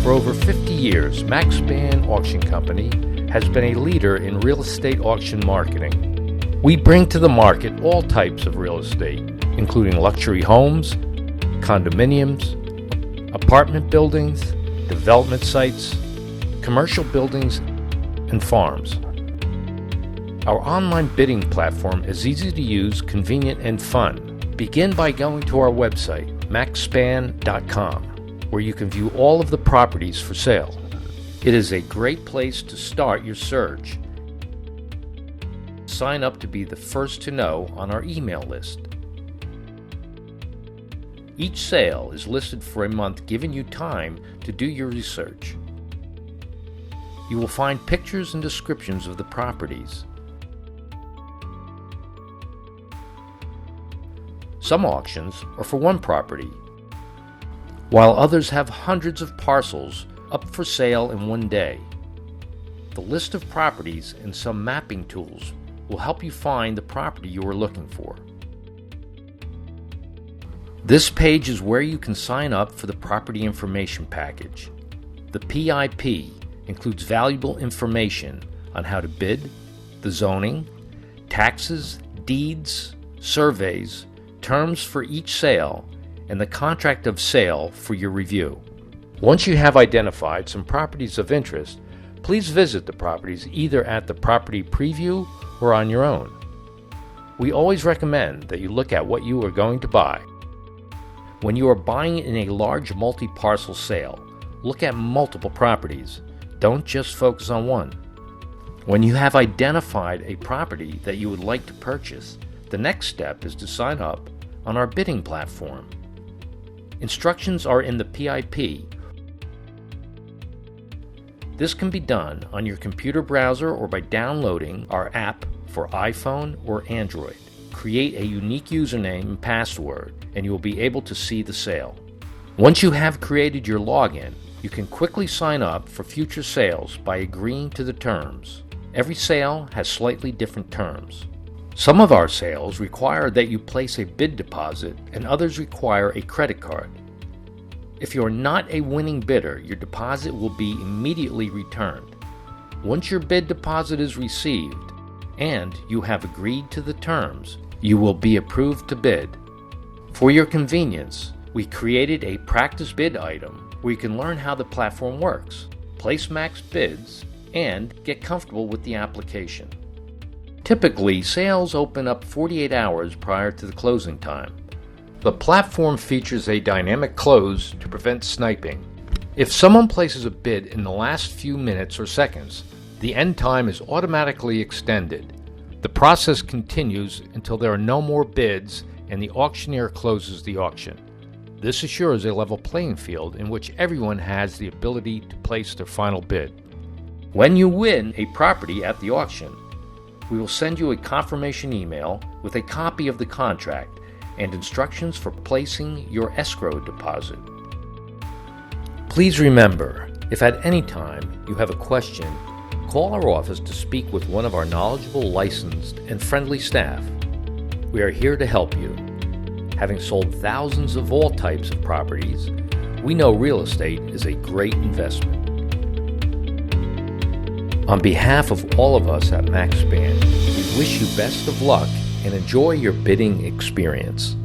For over 50 years, Max Spann Auction Company has been a leader in real estate auction marketing. We bring to the market all types of real estate, including luxury homes, condominiums, apartment buildings, development sites, commercial buildings, and farms. Our online bidding platform is easy to use, convenient, and fun. Begin by going to our website, maxspann.com, where you can view all of the properties for sale. It is a great place to start your search. Sign up to be the first to know on our email list. Each sale is listed for a month, giving you time to do your research. You will find pictures and descriptions of the properties. Some auctions are for one property, while others have hundreds of parcels up for sale in one day. The list of properties and some mapping tools will help you find the property you are looking for. This page is where you can sign up for the property information package. The P.I.P. includes valuable information on how to bid, the zoning, taxes, deeds, surveys, terms for each sale, and the contract of sale for your review. Once you have identified some properties of interest, please visit the properties either at the property preview or on your own. We always recommend that you look at what you are going to buy. When you are buying in a large multi-parcel sale, look at multiple properties. Don't just focus on one. When you have identified a property that you would like to purchase, the next step is to sign up on our bidding platform. Instructions are in the P.I.P. This can be done on your computer browser or by downloading our app for iPhone or Android. Create a unique username and password, and you will be able to see the sale. Once you have created your login, you can quickly sign up for future sales by agreeing to the terms. Every sale has slightly different terms. Some of our sales require that you place a bid deposit, and others require a credit card. If you are not a winning bidder, your deposit will be immediately returned. Once your bid deposit is received and you have agreed to the terms, you will be approved to bid. For your convenience, we created a practice bid item where you can learn how the platform works, place max bids, and get comfortable with the application. Typically, sales open up 48 hours prior to the closing time. The platform features a dynamic close to prevent sniping. If someone places a bid in the last few minutes or seconds, the end time is automatically extended. The process continues until there are no more bids and the auctioneer closes the auction. This assures a level playing field in which everyone has the ability to place their final bid. When you win a property at the auction, we will send you a confirmation email with a copy of the contract and instructions for placing your escrow deposit. Please remember, if at any time you have a question, call our office to speak with one of our knowledgeable, licensed, and friendly staff. We are here to help you. Having sold thousands of all types of properties, we know real estate is a great investment. On behalf of all of us at Max Spann, we wish you best of luck and enjoy your bidding experience.